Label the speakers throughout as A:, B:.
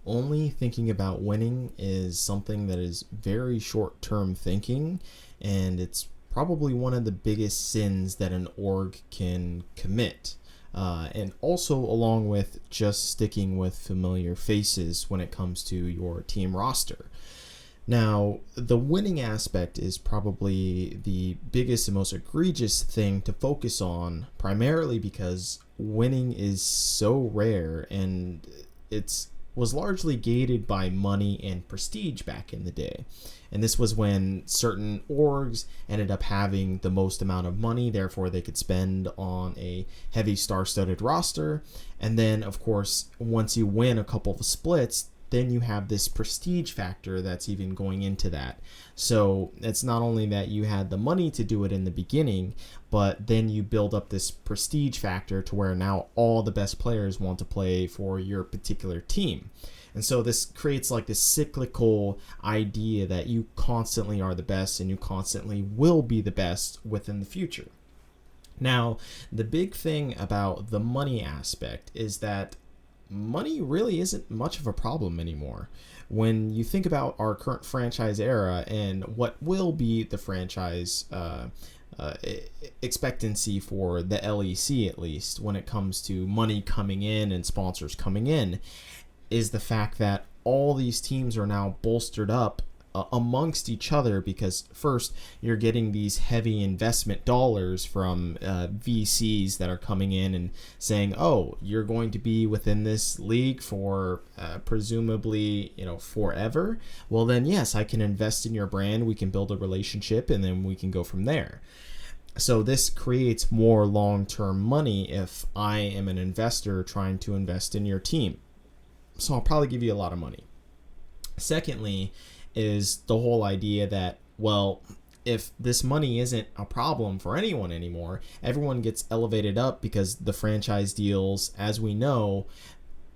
A: only thinking about winning is something that is very short-term thinking, and it's probably one of the biggest sins that an org can commit. And also, along with just sticking with familiar faces when it comes to your team roster. Now, the winning aspect is probably the biggest and most egregious thing to focus on, primarily because winning is so rare and it's was largely gated by money and prestige back in the day. And this was when certain orgs ended up having the most amount of money, therefore they could spend on a heavy star-studded roster. And then, of course, once you win a couple of splits, then you have this prestige factor that's even going into that. So it's not only that you had the money to do it in the beginning, but then you build up this prestige factor to where now all the best players want to play for your particular team. And so this creates like this cyclical idea that you constantly are the best and you constantly will be the best within the future. Now, the big thing about the money aspect is that money really isn't much of a problem anymore. When you think about our current franchise era and what will be the franchise expectancy for the LEC, at least when it comes to money coming in and sponsors coming in, is the fact that all these teams are now bolstered up amongst each other, because first you're getting these heavy investment dollars from VCs that are coming in and saying, oh, you're going to be within this league for presumably forever. Well then, yes, I can invest in your brand, we can build a relationship, and then we can go from there. So this creates more long-term money if I am an investor trying to invest in your team. So I'll probably give you a lot of money. Secondly, is the whole idea that, well, if this money isn't a problem for anyone anymore, everyone gets elevated up because the franchise deals, as we know,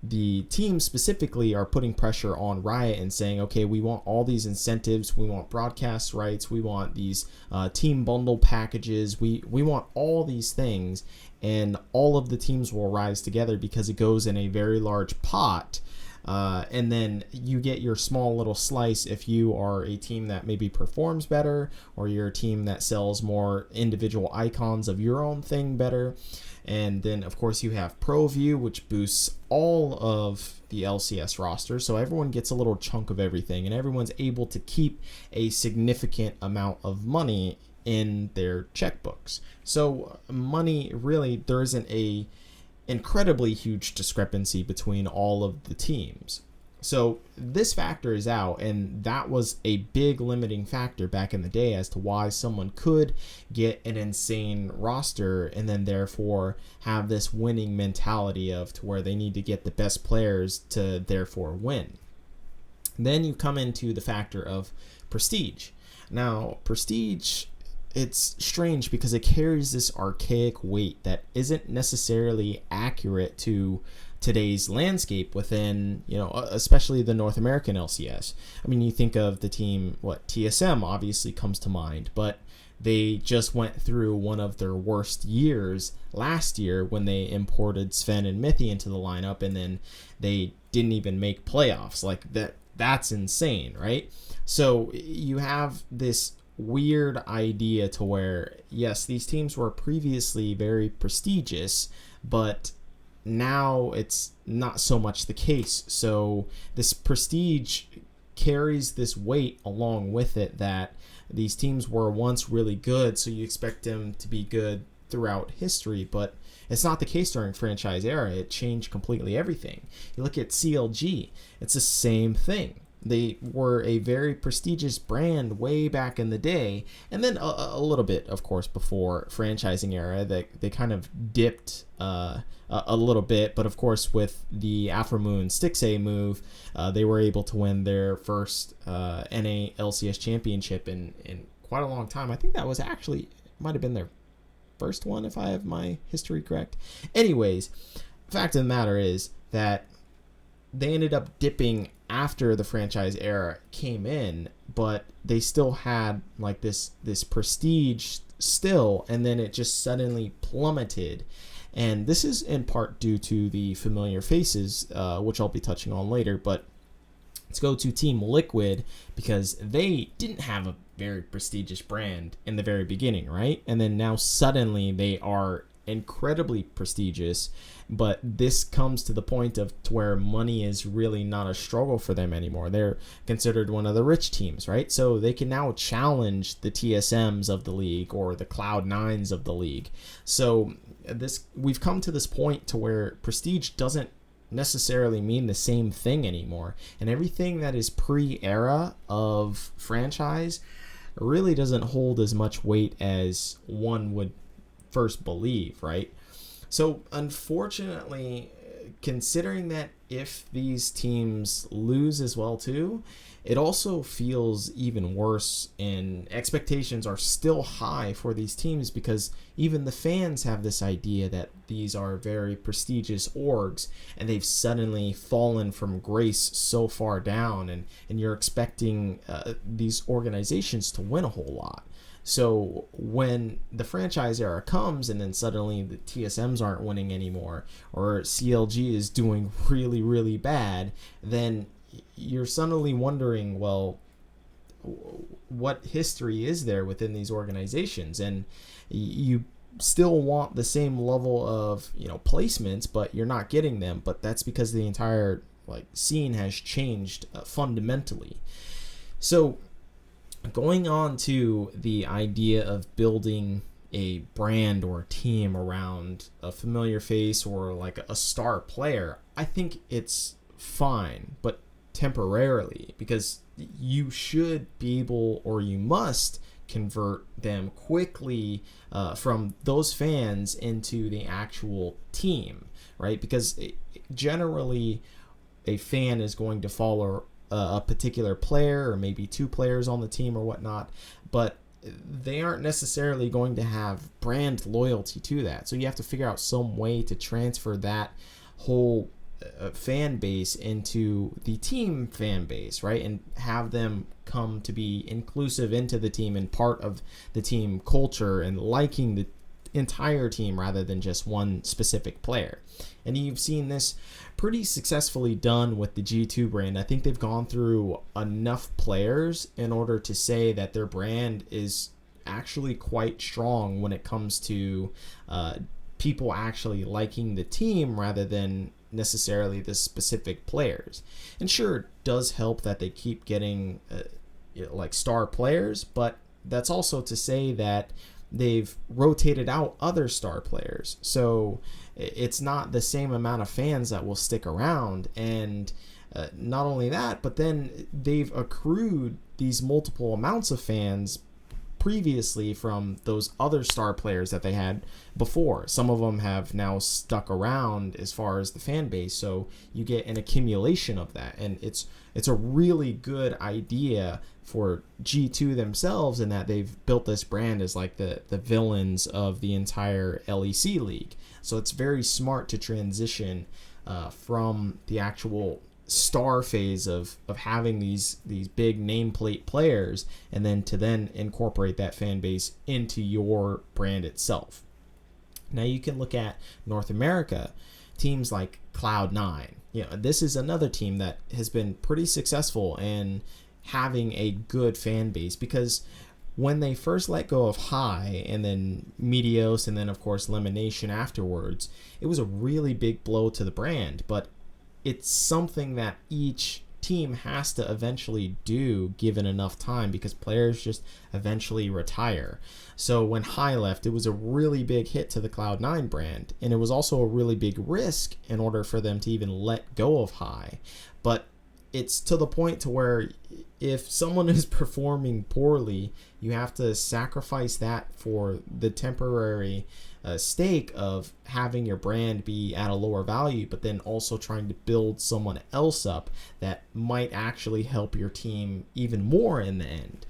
A: the teams specifically are putting pressure on Riot and saying, okay, we want all these incentives, we want broadcast rights, we want these team bundle packages, we want all these things, and all of the teams will rise together because it goes in a very large pot. And then you get your small little slice if you are a team that maybe performs better, or you're a team that sells more individual icons of your own thing better. And then, of course, you have ProView, which boosts all of the LCS roster. So everyone gets a little chunk of everything, and everyone's able to keep a significant amount of money in their checkbooks. So money, really, there isn't a incredibly huge discrepancy between all of the teams. So this factor is out, and that was a big limiting factor back in the day as to why someone could get an insane roster and then therefore have this winning mentality of to where they need to get the best players to therefore win. Then you come into the factor of prestige. Now, prestige, it's strange because it carries this archaic weight that isn't necessarily accurate to today's landscape within, especially the North American LCS. I mean, you think of the team, TSM obviously comes to mind, but they just went through one of their worst years last year when they imported Sven and Mithy into the lineup, and then they didn't even make playoffs. Like that's insane, right? So you have this weird idea to where, yes, these teams were previously very prestigious, but now it's not so much the case. So this prestige carries this weight along with it that these teams were once really good, so you expect them to be good throughout history, but it's not the case during franchise era. It changed completely everything. You look at CLG, it's the same thing. They were a very prestigious brand way back in the day, and then a little bit, of course, before franchising era, they kind of dipped a little bit. But of course, with the Afromoon Stixay move, they were able to win their first NA LCS championship in quite a long time. I think that was actually might have been their first one, if I have my history correct. Anyways, fact of the matter is that they ended up dipping after the franchise era came in, but they still had like this prestige still, and then it just suddenly plummeted. And this is in part due to the familiar faces, which I'll be touching on later. But Let's go to Team Liquid, because they didn't have a very prestigious brand in the very beginning, right? And then now suddenly they are incredibly prestigious, but this comes to the point of to where money is really not a struggle for them anymore. They're considered one of the rich teams, right? So they can now challenge the TSMs of the league or the Cloud9s of the league. So we've come to this point to where prestige doesn't necessarily mean the same thing anymore, and everything that is pre-era of franchise really doesn't hold as much weight as one would first believe, right? So unfortunately, considering that if these teams lose as well too, it also feels even worse, and expectations are still high for these teams, because even the fans have this idea that these are very prestigious orgs and they've suddenly fallen from grace so far down, and you're expecting these organizations to win a whole lot. So when the franchise era comes and then suddenly the TSMs aren't winning anymore, or CLG is doing really, really bad, then you're suddenly wondering, well, what history is there within these organizations? And you still want the same level of, placements, but you're not getting them. But that's because the entire scene has changed fundamentally. So going on to the idea of building a brand or a team around a familiar face or like a star player, I think it's fine, but temporarily, because you should be able, or you must convert them quickly from those fans into the actual team, right? Because generally a fan is going to follow a particular player, or maybe two players on the team or whatnot, but they aren't necessarily going to have brand loyalty to that. So you have to figure out some way to transfer that whole fan base into the team fan base, right? And have them come to be inclusive into the team and part of the team culture and liking the entire team rather than just one specific player. And you've seen this pretty successfully done with the G2 brand. I think they've gone through enough players in order to say that their brand is actually quite strong when it comes to people actually liking the team rather than necessarily the specific players. And sure, it does help that they keep getting star players, but that's also to say that they've rotated out other star players. So it's not the same amount of fans that will stick around. And not only that, but then they've accrued these multiple amounts of fans previously from those other star players that they had before. Some of them have now stuck around as far as the fan base, so you get an accumulation of that, and it's a really good idea for G2 themselves, in that they've built this brand as like the villains of the entire LEC league. So it's very smart to transition from the actual star phase of having these big nameplate players, and then to incorporate that fan base into your brand itself. Now you can look at North America, teams like Cloud9. This is another team that has been pretty successful in having a good fan base, because when they first let go of High and then Meteos and then of course Elimination afterwards, it was a really big blow to the brand, but it's something that each team has to eventually do given enough time, because players just eventually retire. So when High left, it was a really big hit to the Cloud9 brand, and it was also a really big risk in order for them to even let go of High. But it's to the point to where if someone is performing poorly, you have to sacrifice that for the temporary stake of having your brand be at a lower value, but then also trying to build someone else up that might actually help your team even more in the end.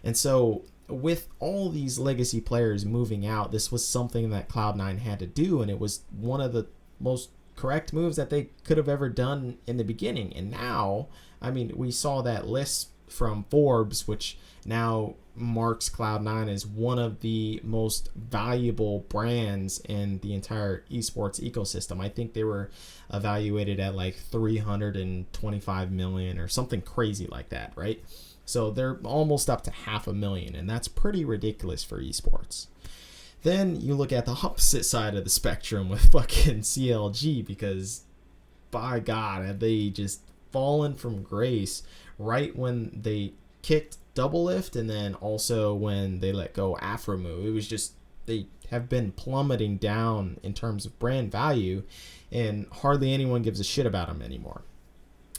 A: And so with all these legacy players moving out, this was something that Cloud9 had to do, and it was one of the most correct moves that they could have ever done in the beginning. And now, we saw that list from Forbes, which now marks Cloud9 as one of the most valuable brands in the entire esports ecosystem. I think they were evaluated at like 325 million or something crazy like that, right? So they're almost up to 500,000, and that's pretty ridiculous for esports. Then you look at the opposite side of the spectrum with fucking CLG, because by God, have they just fallen from grace right when they kicked Doublelift, and then also when they let go Afromu. It was just, they have been plummeting down in terms of brand value, and hardly anyone gives a shit about them anymore.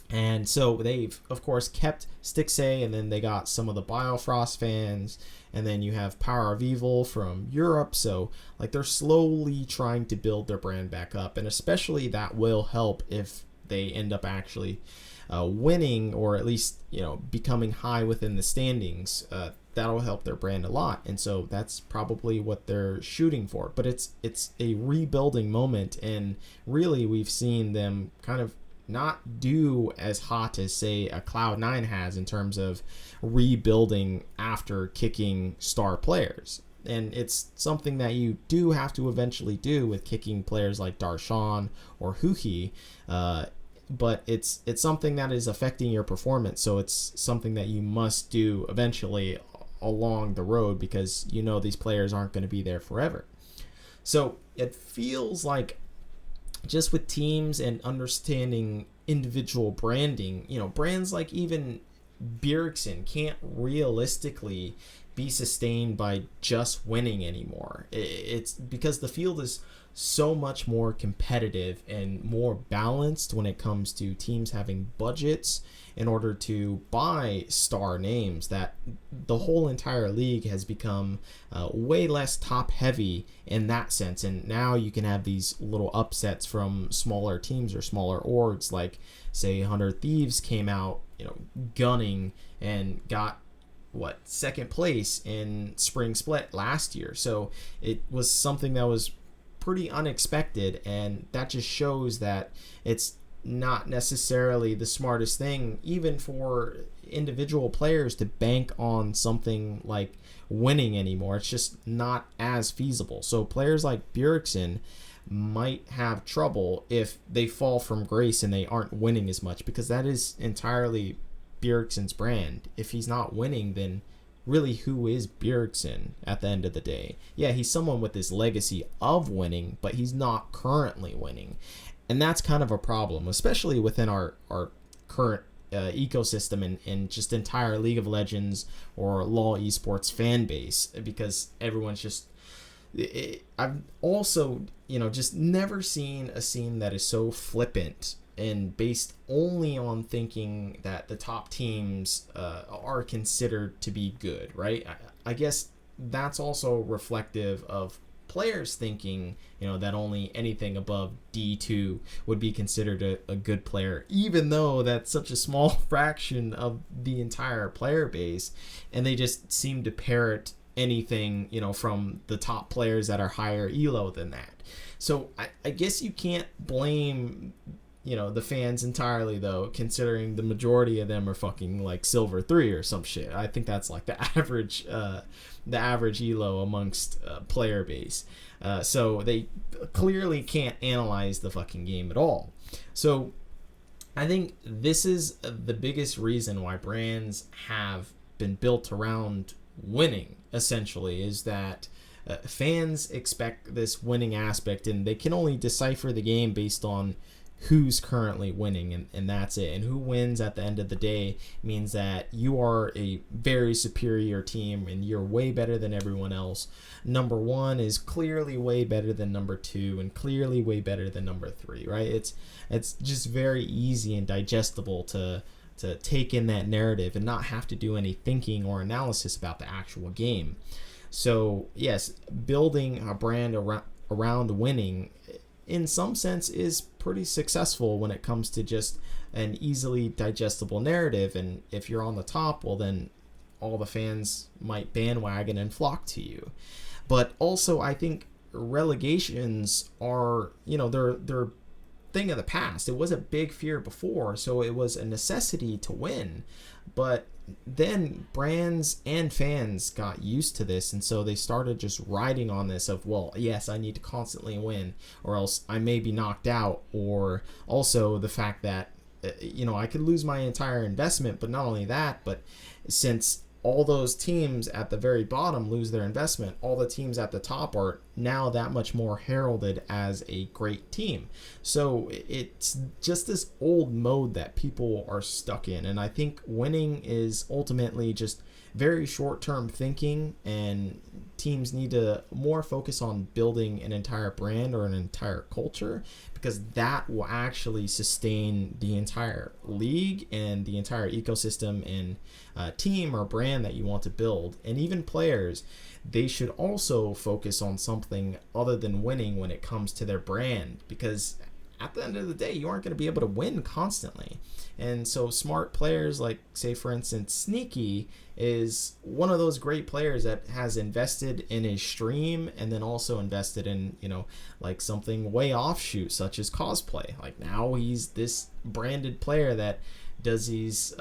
A: And so they've, of course, kept Stixxay, and then they got some of the Biofrost fans, and then you have Power of Evil from Europe. So, like, they're slowly trying to build their brand back up, and especially that will help if they end up actually winning, or at least, you know, becoming high within the standings. That'll help their brand a lot, and so that's probably what they're shooting for. But it's a rebuilding moment, and really we've seen them kind of not do as hot as, say, a Cloud9 has in terms of rebuilding after kicking star players. And it's something that you do have to eventually do with kicking players like Darshan or Huhi, but it's something that is affecting your performance, so it's something that you must do eventually along the road, because you know these players aren't going to be there forever. So it feels like, just with teams and understanding individual branding, you know, brands like even Bjergsen can't realistically be sustained by just winning anymore. It's because the field is so much more competitive and more balanced when it comes to teams having budgets in order to buy star names, that the whole entire league has become way less top heavy in that sense. And now you can have these little upsets from smaller teams or smaller orgs, like, say, 100 Thieves came out, you know, gunning and got second place in Spring Split last year. So it was something that was pretty unexpected, and that just shows that it's not necessarily the smartest thing, even for individual players, to bank on something like winning anymore. It's just not as feasible. So players like Bjergsen might have trouble if they fall from grace and they aren't winning as much, because that is entirely Bjergsen's brand. If he's not winning, then really, who is Bjergsen at the end of the day? Yeah, he's someone with this legacy of winning, but he's not currently winning. And that's kind of a problem, especially within our current ecosystem and just entire League of Legends or LoL esports fan base, because everyone's just... I've also, you know, just never seen a scene that is so flippant and based only on thinking that the top teams are considered to be good, right? I guess that's also reflective of players thinking, you know, that only anything above D2 would be considered a good player, even though that's such a small fraction of the entire player base, and they just seem to parrot anything, you know, from the top players that are higher elo than that. So I guess you can't blame, you know, the fans entirely, though, considering the majority of them are fucking like Silver 3 or some shit. I think that's like the average elo amongst player base. So they clearly can't analyze the fucking game at all. So I think this is the biggest reason why brands have been built around winning, essentially, is that fans expect this winning aspect, and they can only decipher the game based on who's currently winning, and that's it. And who wins at the end of the day means that you are a very superior team and you're way better than everyone else. Number one is clearly way better than number two, and clearly way better than number three, right? It's just very easy and digestible to take in that narrative and not have to do any thinking or analysis about the actual game. So yes, building a brand around winning in some sense is pretty successful when it comes to just an easily digestible narrative. And if you're on the top, well, then all the fans might bandwagon and flock to you. But also, I think relegations are, you know, they're thing of the past. It was a big fear before, so it was a necessity to win. But then brands and fans got used to this, and so they started just riding on this of, well, yes, I need to constantly win or else I may be knocked out. Or also the fact that I could lose my entire investment. But not only that, but since all those teams at the very bottom lose their investment, all the teams at the top are now that much more heralded as a great team. So it's just this old mode that people are stuck in. And I think winning is ultimately just very short-term thinking, and teams need to more focus on building an entire brand or an entire culture, because that will actually sustain the entire league and the entire ecosystem and team or brand that you want to build. And even players, they should also focus on something other than winning when it comes to their brand, because at the end of the day, you aren't going to be able to win constantly. And so smart players, like, say, for instance, Sneaky is one of those great players that has invested in his stream and then also invested in, like something way offshoot, such as cosplay. Like, now he's this branded player that does these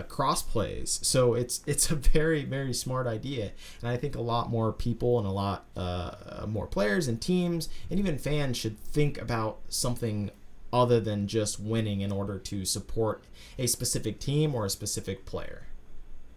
A: cross plays. So it's a very, very smart idea. And I think a lot more people and a lot more players and teams and even fans should think about something other than just winning in order to support a specific team or a specific player.